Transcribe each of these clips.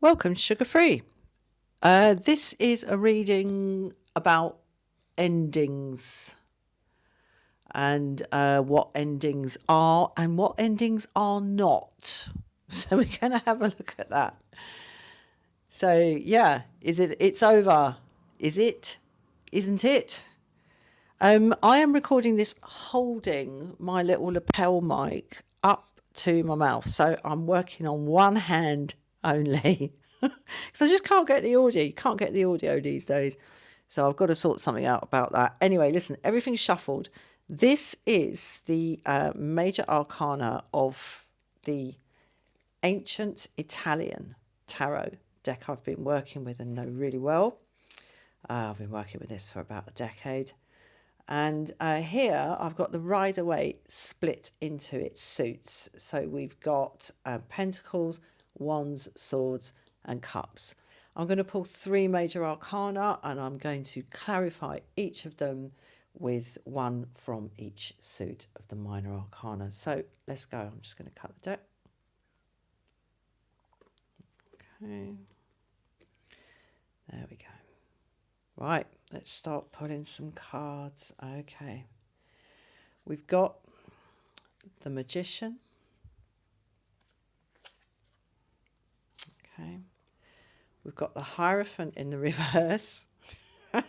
Welcome to Sugar Free. This is a reading about endings and what endings are and what endings are not. So we're going to have a look at that. So yeah, it's over. Is it? Isn't it? I am recording this holding my little lapel mic up to my mouth. So I'm working on one hand only. Because I just can't get the audio. You can't get the audio these days. So I've got to sort something out about that. Anyway, listen, everything's shuffled. This is the major arcana of the ancient Italian tarot deck I've been working with and know really well. I've been working with this for about a decade. And here I've got the Rider-Waite split into its suits. So we've got pentacles, wands, swords, and cups. I'm going to pull three major arcana and I'm going to clarify each of them with one from each suit of the minor arcana. So let's go. I'm just going to cut the deck. Okay. There we go. Right, let's start pulling some cards. Okay. We've got the Magician. Okay. We've got the Hierophant in the reverse. And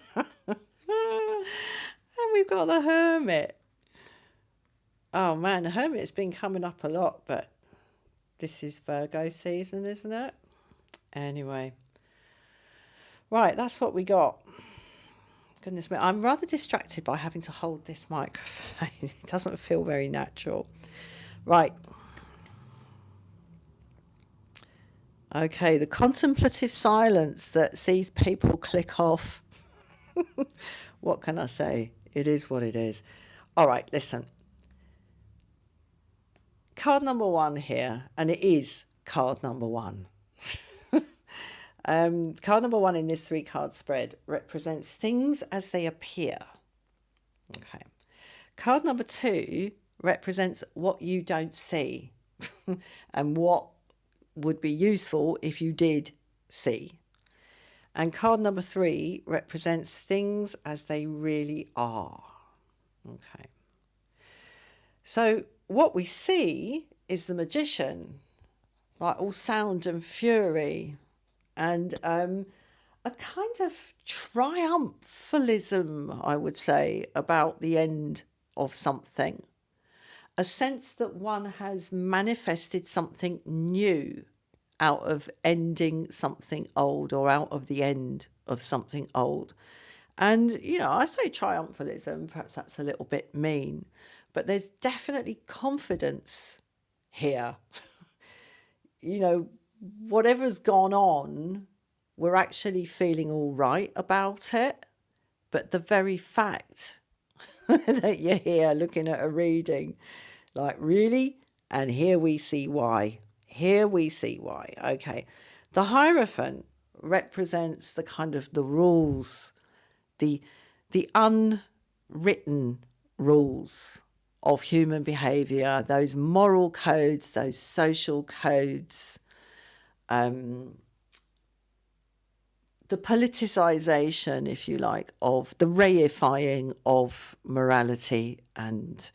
we've got the Hermit. Oh man, the Hermit's been coming up a lot, but this is Virgo season, isn't it? Anyway. Right, that's what we got. Goodness me, I'm rather distracted by having to hold this microphone. It doesn't feel very natural. Right. Okay, the contemplative silence that sees people click off. What can I say? It is what it is. All right, listen. Card number one here, and it is card number one. Card number one in this three card spread represents things as they appear. Okay. Card number two represents what you don't see and what would be useful if you did see. And card number three represents things as they really are. Okay. So what we see is the Magician, like all sound and fury, and a kind of triumphalism, I would say, about the end of something. A sense that one has manifested something new out of ending something old or out of the end of something old. And, you know, I say triumphalism, perhaps that's a little bit mean, but there's definitely confidence here. You know, whatever's gone on, we're actually feeling all right about it. But the very fact that you're here looking at a reading, like, really? And here we see why. Here we see why. Okay. The Hierophant represents the kind of the rules, the unwritten rules of human behavior, those moral codes, those social codes, the politicization, if you like, of the reifying of morality and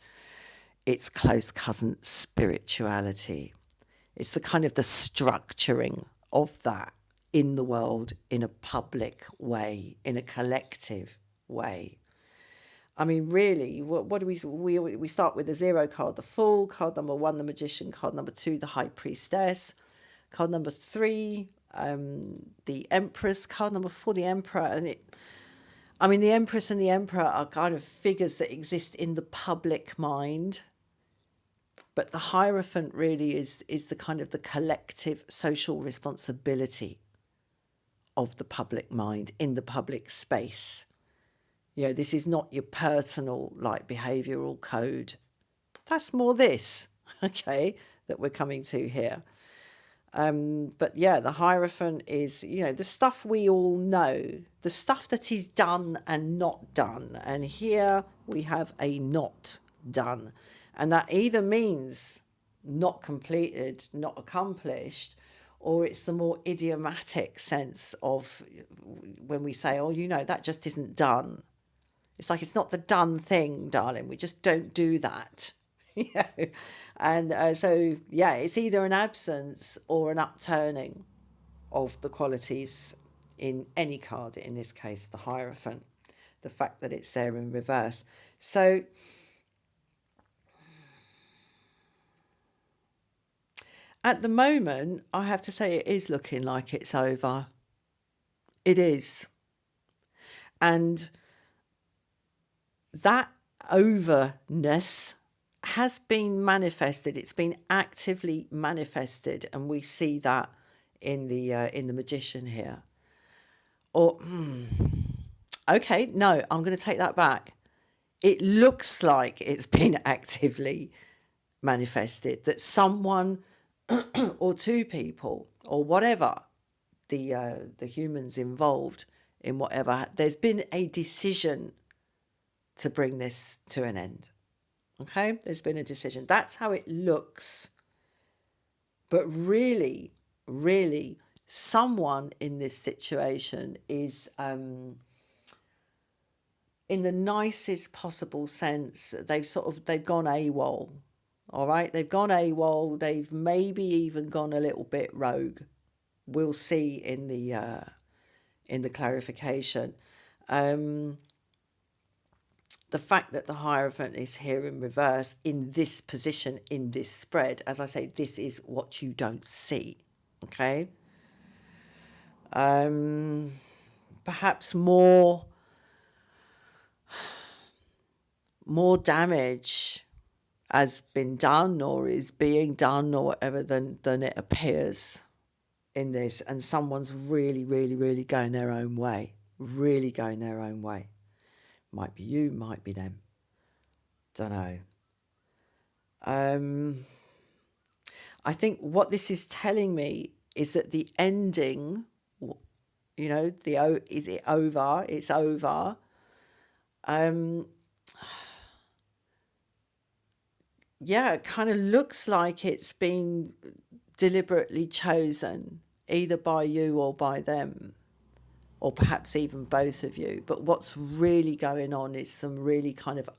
its close cousin spirituality. It's the kind of the structuring of that in the world in a public way, in a collective way. I mean, really, what do we start with the zero card, the Fool, card number one, the Magician, card number two, the High Priestess, card number three, the Empress, card number four, the Emperor, and the Empress and the Emperor are kind of figures that exist in the public mind, but the Hierophant really is the kind of the collective social responsibility of the public mind in the public space. You know, this is not your personal, like, behavioural code. That's more this, okay, that we're coming to here. But yeah, the Hierophant is, you know, the stuff we all know, the stuff that is done and not done. And here we have a not done. And that either means not completed, not accomplished, or it's the more idiomatic sense of when we say, oh, that just isn't done. It's like, it's not the done thing, darling. We just don't do that. you know? And so, yeah, it's either an absence or an upturning of the qualities in any card, in this case, the Hierophant, the fact that it's there in reverse. So at the moment, I have to say it is looking like it's over. It is. And that overness has been manifested. It's been actively manifested, and we see that in the Magician here. Or okay, no, I'm going to take that back. It looks like it's been actively manifested, that someone or two people or whatever, the humans involved in whatever, there's been a decision to bring this to an end. Okay, there's been a decision. That's how it looks. But really, really, someone in this situation is, in the nicest possible sense, they've gone AWOL. All right, they've gone AWOL. They've maybe even gone a little bit rogue. We'll see in the clarification. The fact that the Hierophant is here in reverse in this position, in this spread, as I say, this is what you don't see. Okay. Perhaps more damage has been done or is being done or whatever than it appears in this, and someone's really, really, really going their own way. Really going their own way. Might be you, might be them. Don't know. I think what this is telling me is that the ending, is it over? It's over. Yeah, it kind of looks like it's been deliberately chosen, either by you or by them, or perhaps even both of you. But what's really going on is some really kind of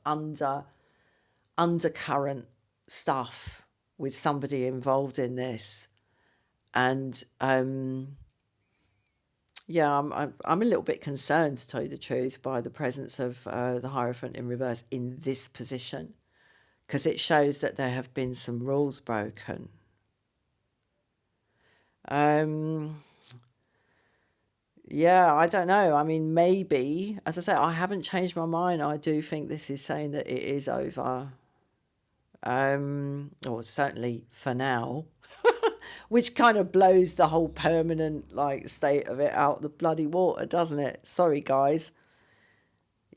undercurrent stuff with somebody involved in this. And yeah, I'm a little bit concerned, to tell you the truth, by the presence of the Hierophant in reverse in this position, because it shows that there have been some rules broken. Yeah, I don't know. I mean, maybe, as I say, I haven't changed my mind. I do think this is saying that it is over. Or certainly for now, which kind of blows the whole permanent state of it out the bloody water, doesn't it? Sorry, guys.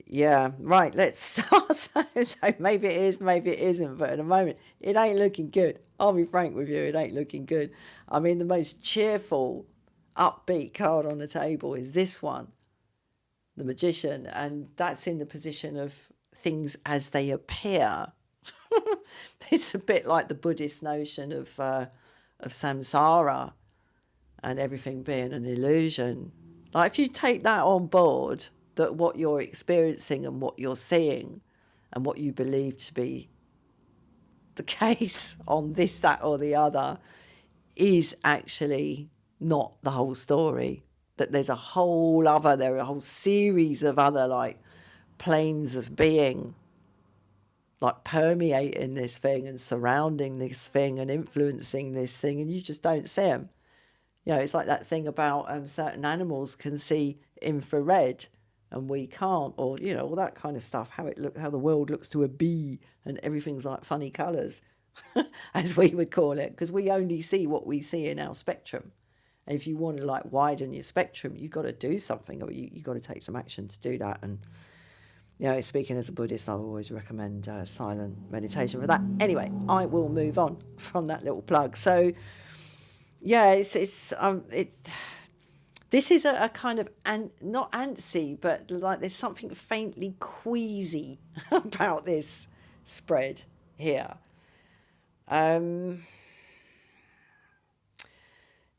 Yeah, right, let's start. So maybe it is, maybe it isn't, but at the moment, it ain't looking good. I'll be frank with you, it ain't looking good. I mean, the most cheerful, upbeat card on the table is this one, the Magician, and that's in the position of things as they appear. It's a bit like the Buddhist notion of samsara and everything being an illusion. Like, if you take that on board, that what you're experiencing and what you're seeing and what you believe to be the case on this, that, or the other is actually not the whole story. That there are a whole series of other planes of being permeating this thing and surrounding this thing and influencing this thing, and you just don't see them. It's like that thing about certain animals can see infrared and we can't, or all that kind of stuff. How the world looks to a bee, and everything's like funny colours, as we would call it, because we only see what we see in our spectrum. And if you want to widen your spectrum, you've got to do something, or you got to take some action to do that. And speaking as a Buddhist, I always recommend silent meditation for that. Anyway, I will move on from that little plug. So, yeah, this is a kind of not antsy, but there's something faintly queasy about this spread here.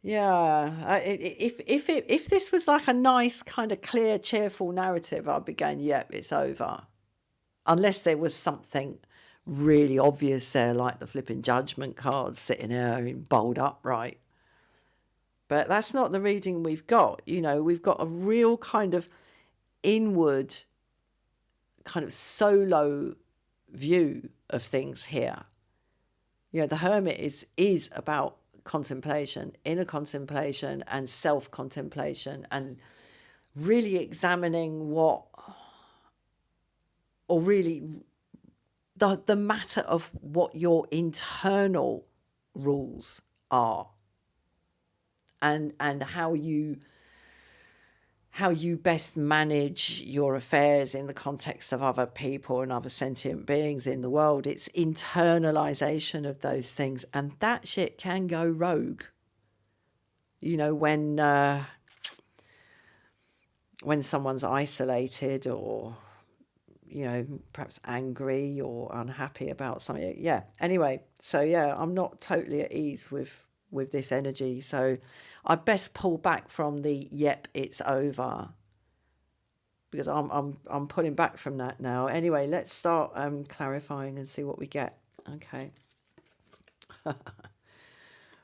Yeah, if this was like a nice kind of clear, cheerful narrative, I'd be going, "Yep, it's over." Unless there was something really obvious there, like the flipping judgment cards sitting there in bold upright. But that's not the reading we've got. We've got a real kind of inward, kind of solo view of things here. The hermit is about contemplation, inner contemplation and self-contemplation, and really examining really the matter of what your internal rules are, and how you best manage your affairs in the context of other people and other sentient beings in the world. It's internalization of those things, and that shit can go rogue. When someone's isolated, or perhaps angry or unhappy about something. Yeah. Anyway, so yeah, I'm not totally at ease with this energy. So I best pull back from the "yep, it's over," because I'm pulling back from that now. Anyway, let's start clarifying and see what we get. Okay.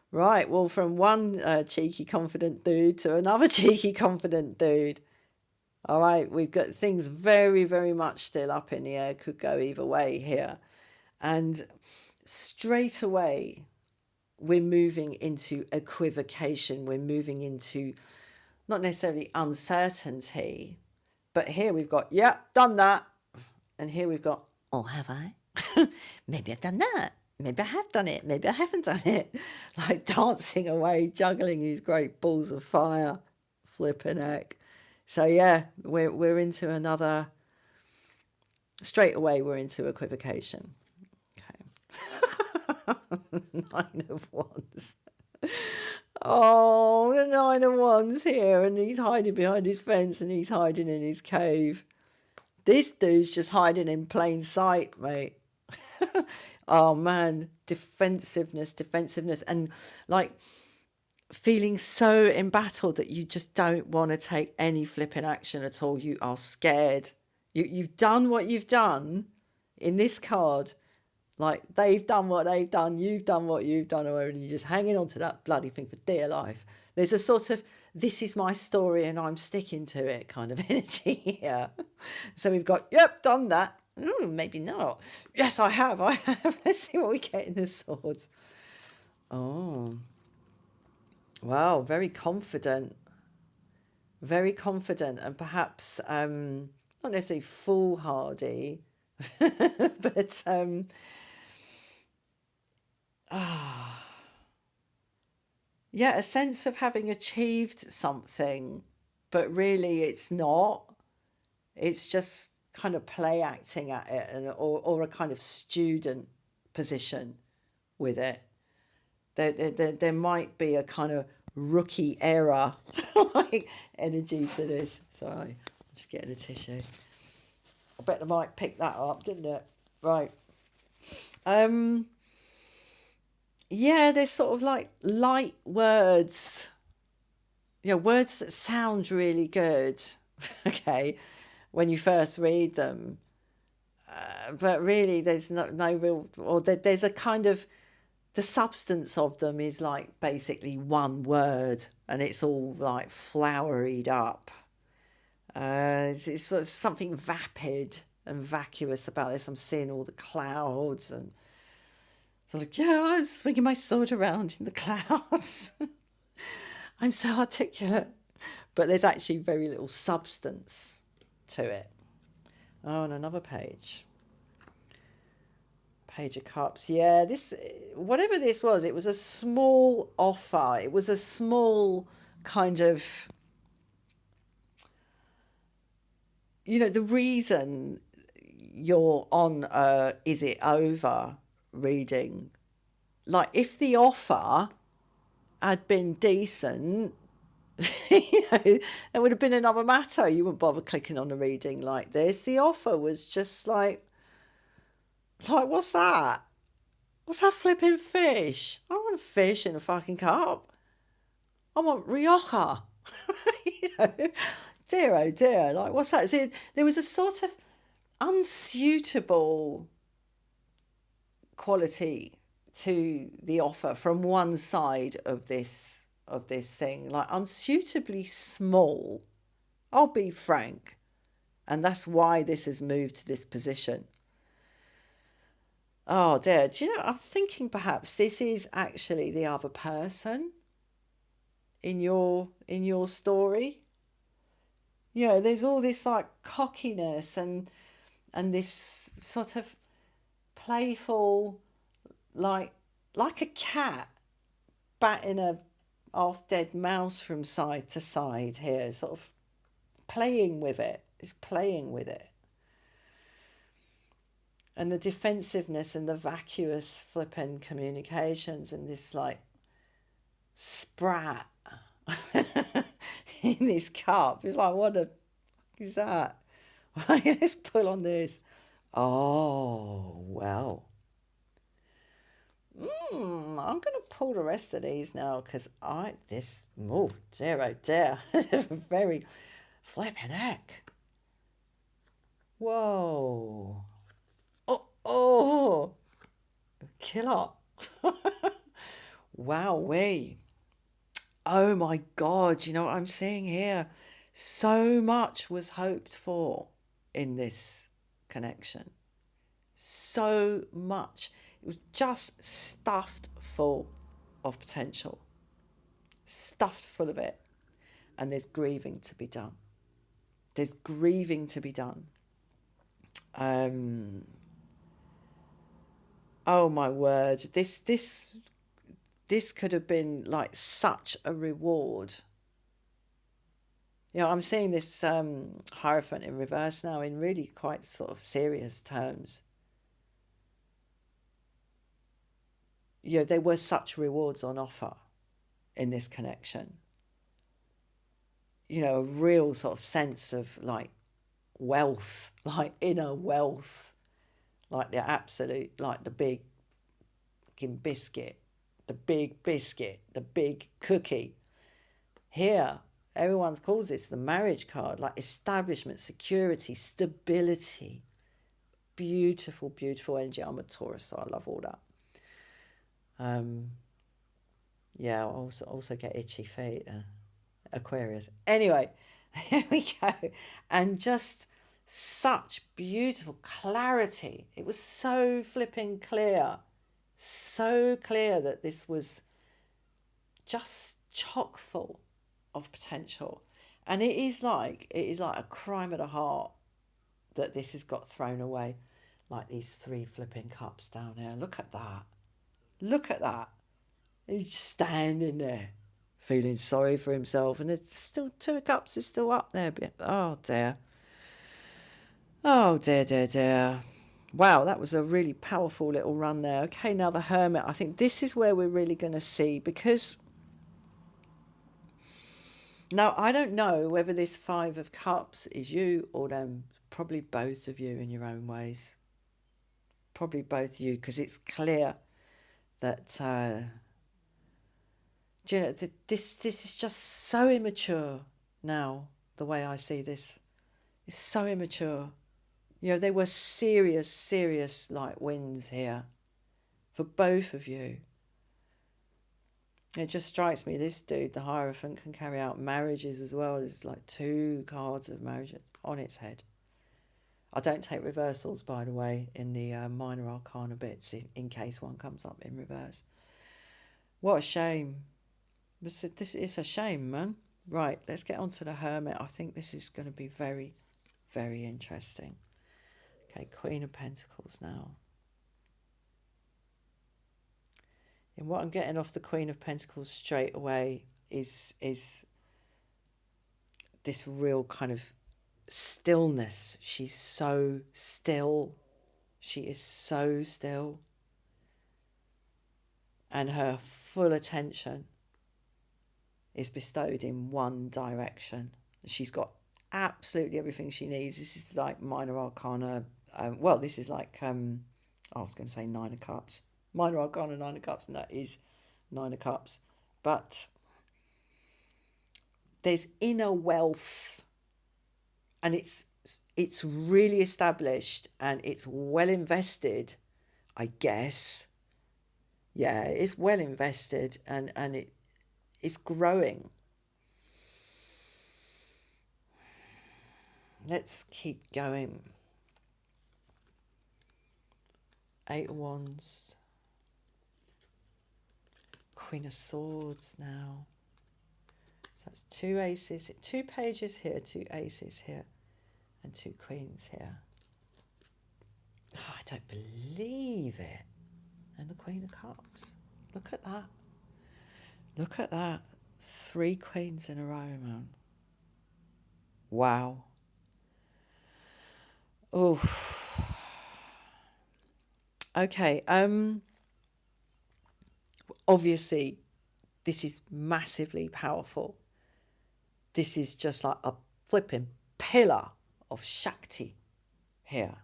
Right. Well, from one cheeky confident dude to another cheeky confident dude. All right, we've got things very, very much still up in the air, could go either way here. And straight away, we're moving into equivocation. We're moving into not necessarily uncertainty, but here we've got, yep, done that. And here we've got, oh, have I? Maybe I've done that. Maybe I have done it. Maybe I haven't done it. Like dancing away, juggling these great balls of fire. Flipping heck. So yeah, we're into another. Straight away, we're into equivocation. Okay. Nine of Wands. Oh, the Nine of Wands here, and he's hiding behind his fence, and he's hiding in his cave. This dude's just hiding in plain sight, mate. Oh man, defensiveness, and like feeling so embattled that you just don't want to take any flipping action at all. You are scared. You've done what you've done in this card. Like, they've done what they've done, you've done what you've done, and you're just hanging on to that bloody thing for dear life. There's a sort of, this is my story and I'm sticking to it kind of energy here. So we've got, yep, done that. Maybe not. Yes, I have. Let's see what we get in the swords. Oh, wow, very confident. Very confident, and perhaps not necessarily foolhardy, but yeah, a sense of having achieved something, but really it's not. It's just kind of play acting at it, or a kind of student position with it. There might be a kind of rookie era like energy to this. Sorry, I'm just getting a tissue. I bet the mic picked that up, didn't it? Right. Yeah, there's sort of like light words, words that sound really good, okay, when you first read them. But really, there's no real, or there's a kind of, the substance of them is like basically one word, and it's all like floweried up. It's sort of something vapid and vacuous about this. I'm seeing all the clouds, and so like, yeah, I was swinging my sword around in the clouds. I'm so articulate. But there's actually very little substance to it. Oh, and another page. Page of Cups. Yeah, this, whatever this was, it was a small offer. It was a small kind of, the reason you're on Is It Over reading. Like, if the offer had been decent, it would have been another matter. You wouldn't bother clicking on a reading like this. The offer was just like, what's that? What's that flipping fish? I don't want a fish in a fucking cup. I want Rioja. you know, dear, oh dear. Like, what's that? See, there was a sort of unsuitable quality to the offer from one side of this thing, like unsuitably small. I'll be frank, and that's why this has moved to this position. Oh dear, do you know? I'm thinking perhaps this is actually the other person in your story. You know, there's all this like cockiness and this sort of playful, like like a cat batting a half dead mouse from side to side here, sort of playing with it. It's playing with it. And the defensiveness and the vacuous flipping communications and this like sprat in this cup. It's like, what the fuck is that? Right, let's pull on this. Oh, well. I'm going to pull the rest of these now because oh dear, oh dear. Very flipping heck. Whoa. Oh, killer. Wowee. Oh my God, you know what I'm seeing here? So much was hoped for in this connection. So much. It was just stuffed full of potential, stuffed full of it. And there's grieving to be done. There's grieving to be done. Um, oh my word, this could have been like such a reward. You know, I'm seeing this Hierophant in reverse now in really quite sort of serious terms. You know, there were such rewards on offer in this connection. You know, a real sort of sense of like wealth, like inner wealth, like the absolute, like the big fucking biscuit, the big biscuit, the big cookie. Here, everyone's calls this the marriage card, like establishment, security, stability. Beautiful, beautiful energy. I'm a Taurus, so I love all that. Um, yeah, I also get itchy feet. Aquarius. Anyway, there we go. And just such beautiful clarity. It was so flipping clear. So clear that this was just chock full of potential. And it is like a crime of the heart that this has got thrown away. Like these three flipping cups down here. Look at that. Look at that. He's just standing there, feeling sorry for himself, and it's still two of cups is still up there. But oh dear, oh dear, dear, dear. Wow, that was a really powerful little run there. Okay, now the Hermit. I think this is where we're really going to see because now I don't know whether this Five of Cups is you or them. Probably both of you in your own ways. Probably both you because it's clear that. Do you know, this is just so immature now, the way I see this. It's so immature. You know, there were serious, serious like wins here for both of you. It just strikes me this dude, the Hierophant, can carry out marriages as well. There's like two cards of marriage on its head. I don't take reversals, by the way, in the minor arcana bits in case one comes up in reverse. What a shame. This is a shame, man. Right, let's get on to the Hermit. I think this is going to be very, very interesting. Okay, Queen of Pentacles now. And what I'm getting off the Queen of Pentacles straight away is this real kind of stillness. She's so still. She is so still. And her full attention is bestowed in one direction. She's got absolutely everything she needs. This is like minor arcana. This is like I was going to say Nine of Cups. Minor arcana, Nine of Cups, and that is Nine of Cups. But there's inner wealth, and it's really established and it's well invested, I guess. Yeah, it's well invested, and it's growing. Let's keep going. Eight of Wands. Queen of Swords now. So that's two aces, two pages here, two aces here, and two queens here. Oh, I don't believe it. And the Queen of Cups. Look at that. Look at that. Three queens in a row, man. Wow. Oof. Okay. Obviously, this is massively powerful. This is just like a flipping pillar of Shakti here.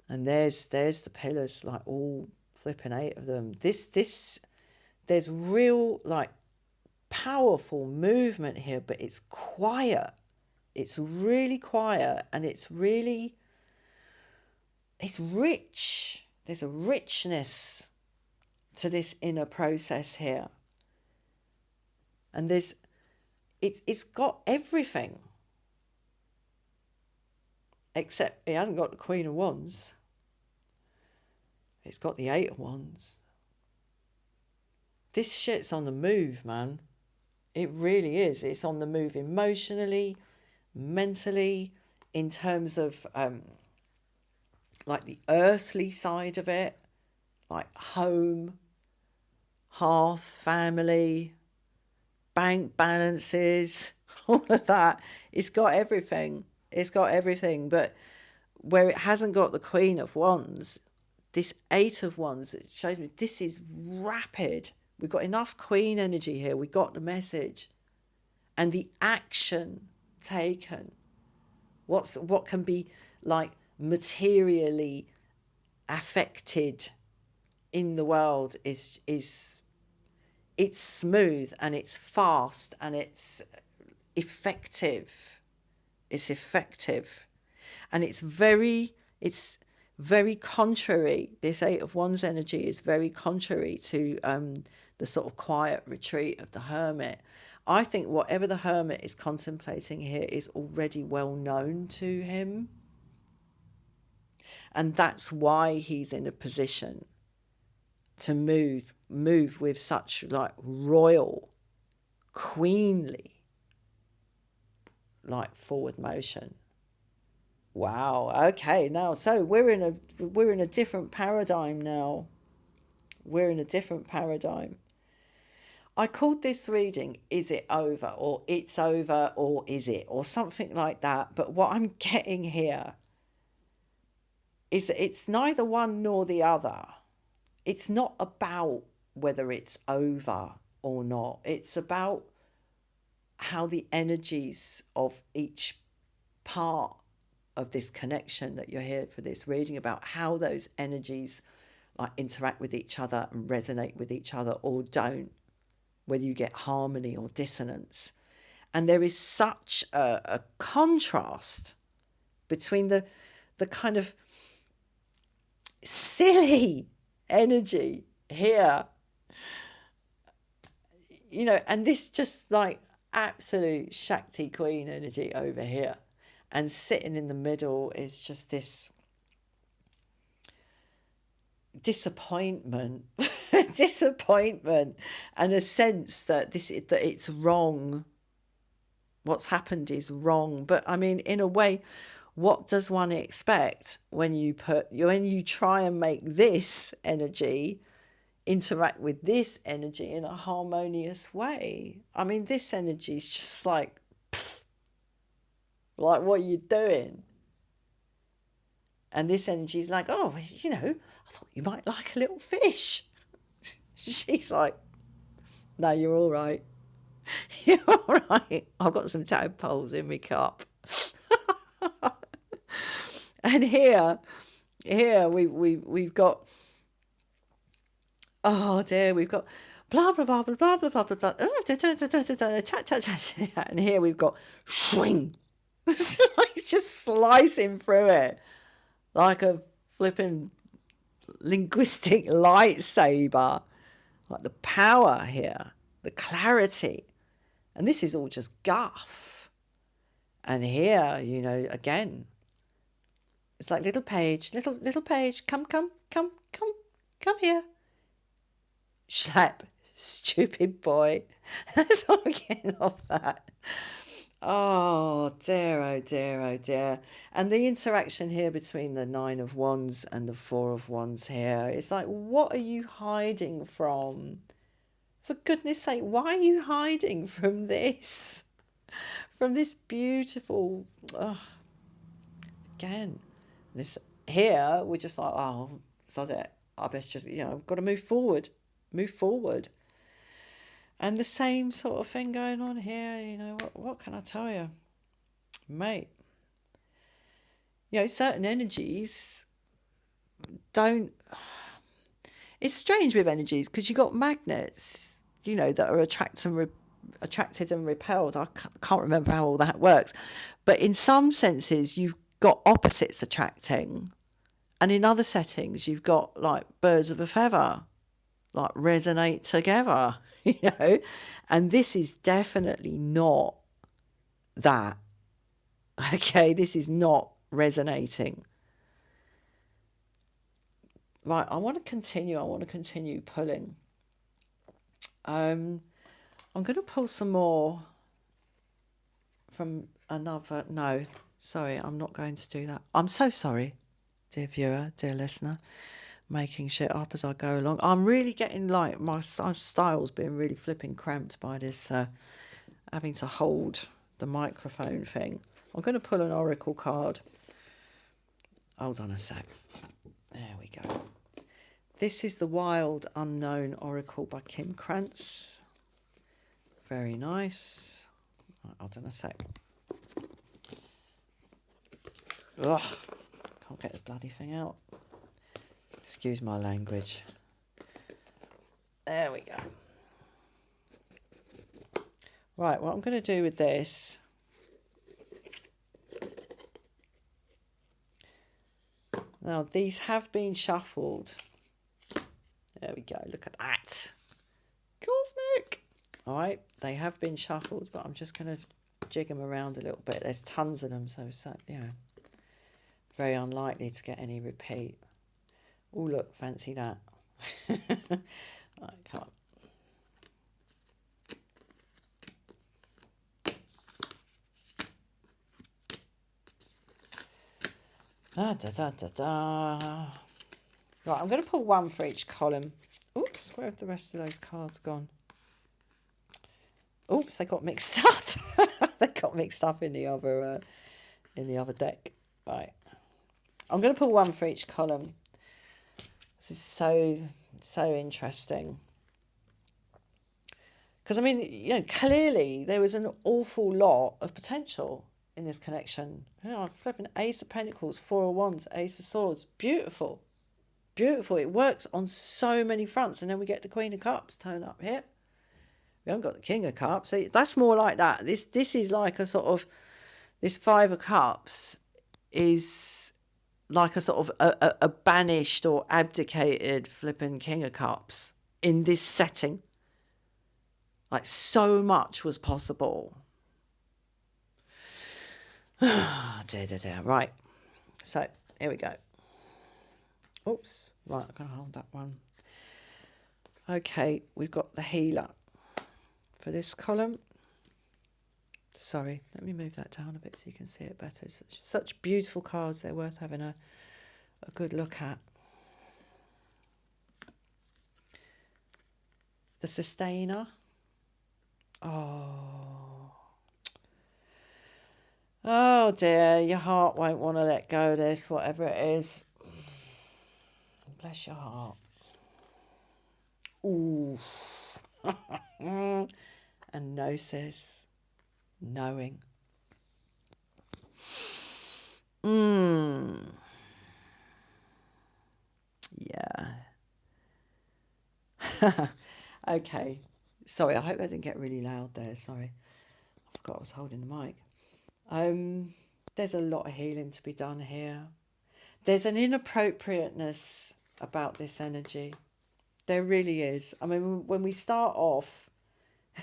And there's the pillars, like all flipping 8 of them. There's real like powerful movement here, but it's quiet. It's really quiet, and it's rich. There's a richness to this inner process here. And it's got everything. Except it hasn't got the Queen of Wands. It's got the 8 of Wands. This shit's on the move, man. It really is. It's on the move emotionally, mentally, in terms of like the earthly side of it, like home, hearth, family, bank balances, all of that. It's got everything. It's got everything. But where it hasn't got the Queen of Wands, this 8 of Wands, it shows me this is rapid. We've got enough Queen energy here. We got the message. And the action taken. What can be like materially affected in the world is it's smooth and it's fast and it's effective. It's effective. And it's very contrary. This 8 of Wands energy is very contrary to the sort of quiet retreat of the Hermit. I think whatever the Hermit is contemplating here is already well known to him. And that's why he's in a position to move with such like royal, queenly, like forward motion. Wow. Okay. Now, so we're in a different paradigm now. We're in a different paradigm. I called this reading, Is It Over? Or It's Over, or Is It? Or something like that. But what I'm getting here is it's neither one nor the other. It's not about whether it's over or not. It's about how the energies of each part of this connection that you're here for this reading, about how those energies like interact with each other and resonate with each other or don't, whether you get harmony or dissonance. And there is such a contrast between the kind of silly energy here, you know, and this just like absolute Shakti Queen energy over here. And sitting in the middle is just this disappointment, disappointment, and a sense that that it's wrong. What's happened is wrong. But I mean, in a way, what does one expect when you try and make this energy interact with this energy in a harmonious way? I mean, this energy is just like, pfft, like, what are you doing? And this energy is like, oh, you know, I thought you might like a little fish. She's like, no, you're all right. You're all right. I've got some tadpoles in my cup. And here we've got, oh dear, we've got blah, blah, blah, blah, blah, blah, blah, blah, blah, chat, chat, chat. And here we've got swing. It's just slicing through it like a flipping linguistic lightsaber. Like the power here, the clarity. And this is all just guff. And here, again, it's like little page, little page, come here. Slap, stupid boy. That's what I'm getting off that. Oh dear, oh dear, oh dear. And the interaction here between the Nine of Wands and the Four of Wands here, it's like, what are you hiding from? For goodness sake, why are you hiding from this? From this beautiful, again, this here, we're just like, oh, sod it. I best just, I've got to move forward. Move forward. And the same sort of thing going on here, what can I tell you? Mate, certain energies don't... It's strange with energies because you've got magnets, that are attracted and repelled. I can't remember how all that works. But in some senses, you've got opposites attracting. And in other settings, you've got like birds of a feather, like resonate together, And this is definitely not that. Okay, this is not resonating. Right, I want to continue pulling. I'm going to pull some more from another... No, sorry, I'm not going to do that. I'm so sorry, dear viewer, dear listener, making shit up as I go along. I'm really getting like my style's been really flipping cramped by this having to hold the microphone thing. I'm going to pull an oracle card. Hold on a sec. There we go. This is the Wild Unknown Oracle by Kim Krantz. Very nice. Right, hold on a sec. Ugh, can't get the bloody thing out. Excuse my language. There we go. Right, what I'm going to do with this... Now, these have been shuffled. There we go, look at that. Cosmic! All right, they have been shuffled, but I'm just going to jig them around a little bit. There's tons of them, so very unlikely to get any repeat. Oh, look, fancy that. Right, come on. Right, I'm going to pull one for each column. Oops, where have the rest of those cards gone? Oops, they got mixed up. They got mixed up in the other deck. Right, I'm going to pull one for each column. This is so interesting. Because, I mean, clearly there was an awful lot of potential in this connection. I'm flipping Ace of Pentacles, Four of Wands, Ace of Swords. Beautiful. Beautiful. It works on so many fronts. And then we get the Queen of Cups turn up here. We haven't got the King of Cups. So that's more like that. This is like a sort of... This Five of Cups is like a sort of a banished or abdicated flipping King of Cups in this setting. Like so much was possible. Dear. Right. So here we go. Oops. Right, I'm going to hold that one. Okay, we've got the healer for this column. Sorry, let me move that down a bit so you can see it better. Such beautiful cards, they're worth having a good look at. The Sustainer. Oh dear, your heart won't want to let go of this, whatever it is. Bless your heart. Ooh. And gnosis. Knowing. Yeah. Okay. Sorry, I hope that didn't get really loud there. Sorry. I forgot I was holding the mic. Um, there's a lot of healing to be done here. There's an inappropriateness about this energy. There really is. I mean, when we start off,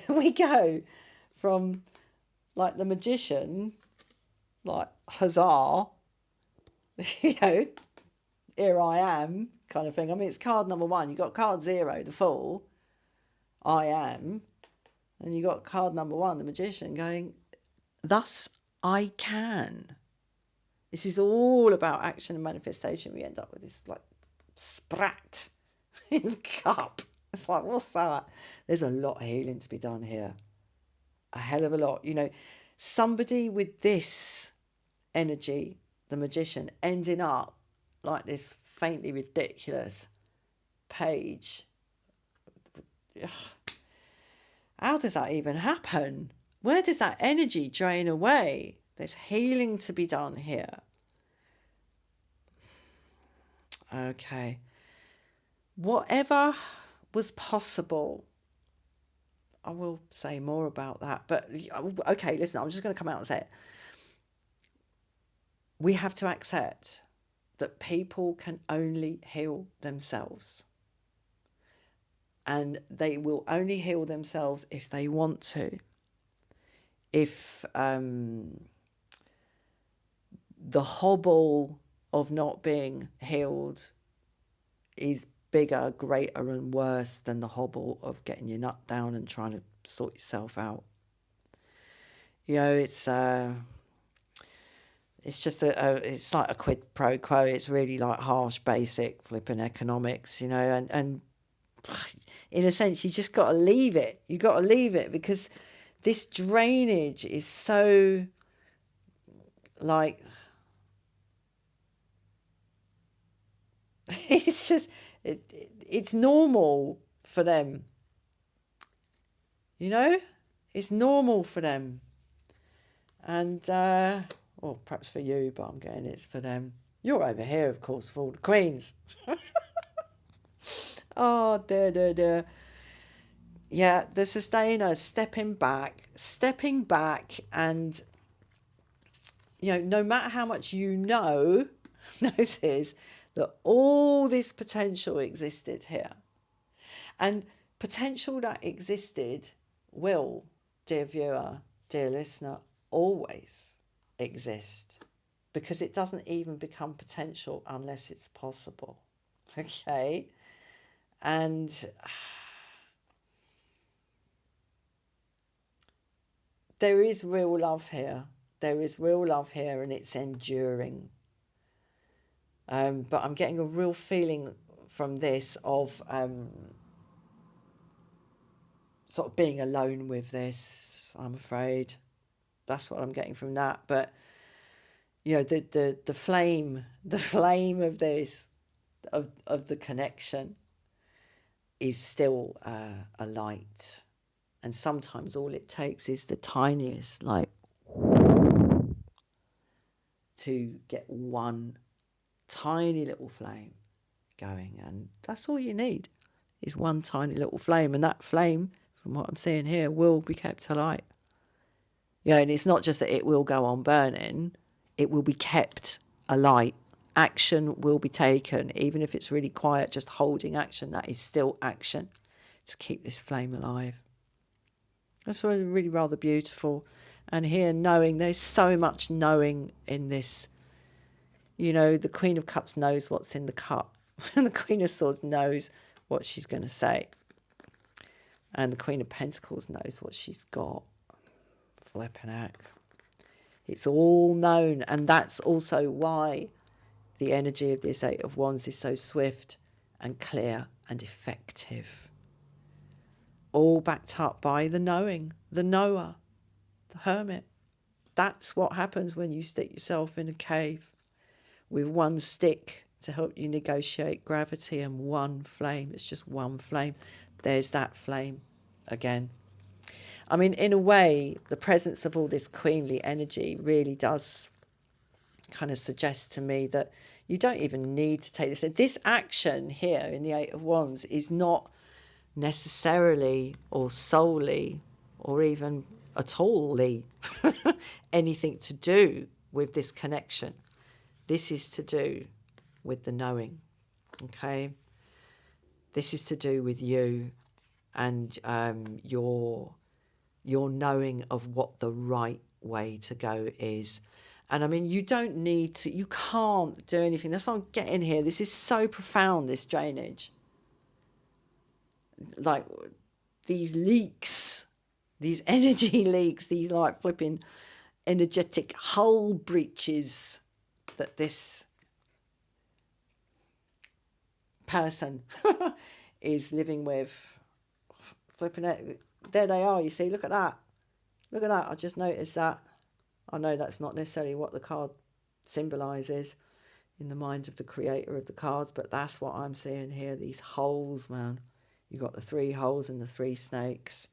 we go from like the magician, like huzzah, you know, here I am kind of thing. I mean, it's card number one. You got card zero, the fool, I am, and you got card number one, the magician, going, thus I can. This is all about action and manifestation. We end up with this like sprat in the cup. It's like, what's that? There's a lot of healing to be done here. A hell of a lot. You know, somebody with this energy, the magician, ending up like this faintly ridiculous page. How does that even happen? Where does that energy drain away? There's healing to be done here. Okay. Whatever was possible, I will say more about that. But okay, listen, I'm just going to come out and say it. We have to accept that people can only heal themselves. And they will only heal themselves if they want to. If the hobble of not being healed is bigger, greater and worse than the hobble of getting your nut down and trying to sort yourself out. You know, it's just it's like a quid pro quo. It's really like harsh, basic flipping economics, you know, and in a sense, you just got to leave it. You got to leave it because this drainage is so like, it's just, it's normal for them. You know, it's normal for them. And, well, perhaps for you, but I'm getting it's for them. You're over here, of course, for all the queens. Oh, dear. Yeah, the sustainer stepping back and, you know, no matter how much you know, notice that all this potential existed here. And potential that existed will, dear viewer, dear listener, always exist because it doesn't even become potential unless it's possible. Okay? And there is real love here. There is real love here and it's enduring. But I'm getting a real feeling from this of sort of being alone with this, I'm afraid. That's what I'm getting from that. But, you know, the flame of this, of the connection is still a light. And sometimes all it takes is the tiniest, like, to get one tiny little flame going. And that's all you need is one tiny little flame. And that flame, from what I'm seeing here, will be kept alight. Yeah, and it's not just that it will go on burning, it will be kept alight. Action will be taken, even if it's really quiet, just holding action. That is still action to keep this flame alive. That's really, really rather beautiful. And here, knowing, there's so much knowing in this. You know, the Queen of Cups knows what's in the cup. And the Queen of Swords knows what she's going to say. And the Queen of Pentacles knows what she's got. Flipping heck. It's all known. And that's also why the energy of this Eight of Wands is so swift and clear and effective. All backed up by the knowing, the knower, the hermit. That's what happens when you stick yourself in a cave with one stick to help you negotiate gravity and one flame. It's just one flame. There's that flame again. I mean, in a way, the presence of all this queenly energy really does kind of suggest to me that you don't even need to take this. This action here in the Eight of Wands is not necessarily or solely or even at all anything to do with this connection. This is to do with the knowing, okay? This is to do with you and your knowing of what the right way to go is. And I mean, you don't need to, you can't do anything. That's what I'm getting here. This is so profound, this drainage. Like these leaks, these energy leaks, these like flipping energetic hull breaches that this person is living with. Flipping it. There they are, you see, look at that. Look at that. I just noticed that. I know that's not necessarily what the card symbolises in the mind of the creator of the cards, but that's what I'm seeing here. These holes, man. You've got the 3 holes and the 3 snakes.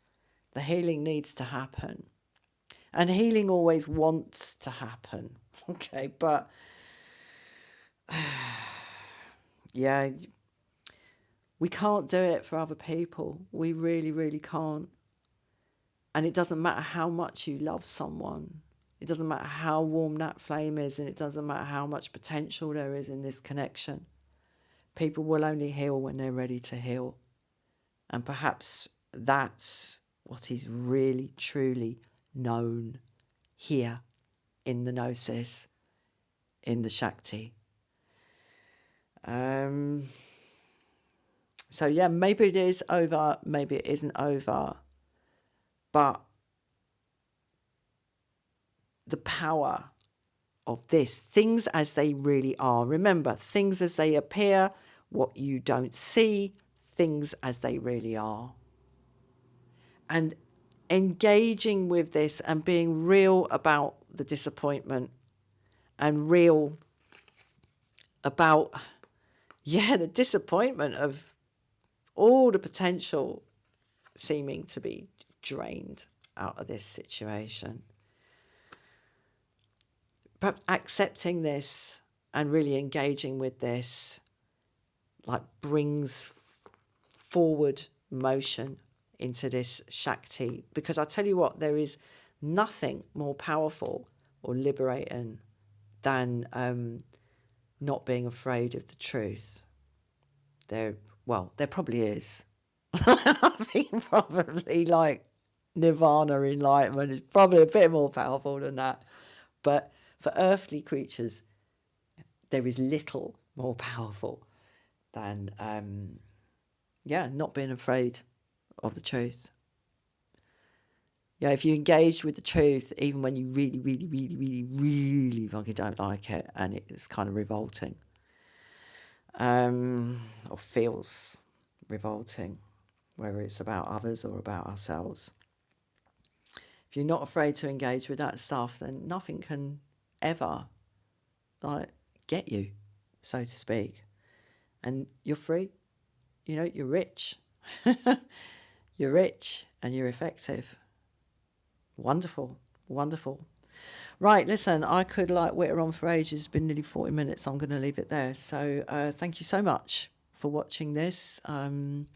The healing needs to happen. And healing always wants to happen. Okay, but yeah, we can't do it for other people. We really, really can't. And it doesn't matter how much you love someone. It doesn't matter how warm that flame is, and it doesn't matter how much potential there is in this connection. People will only heal when they're ready to heal. And perhaps that's what is really, truly known here in the Gnosis, in the Shakti. So yeah, maybe it is over, maybe it isn't over. But the power of this, things as they really are. Remember, things as they appear, what you don't see, things as they really are. And engaging with this and being real about the disappointment and real about, the disappointment of all the potential seeming to be drained out of this situation. But accepting this and really engaging with this like brings forward motion into this Shakti. Because I tell you what, there is nothing more powerful or liberating than not being afraid of the truth. There probably is. I think probably like nirvana, enlightenment is probably a bit more powerful than that. But for earthly creatures, there is little more powerful than, not being afraid of the truth. Yeah, if you engage with the truth, even when you really, really, really, really, really fucking don't like it, and it's kind of revolting, or feels revolting, whether it's about others or about ourselves. If you're not afraid to engage with that stuff, then nothing can ever get you, so to speak. And you're free. You're rich. You're rich and you're effective. Wonderful, wonderful. Right, listen, I could witter on for ages. It's been nearly 40 minutes. I'm going to leave it there. So thank you so much for watching this. And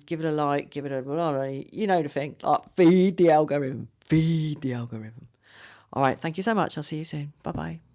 give it a like, give it a, the thing, feed the algorithm. All right, thank you so much. I'll see you soon. Bye-bye.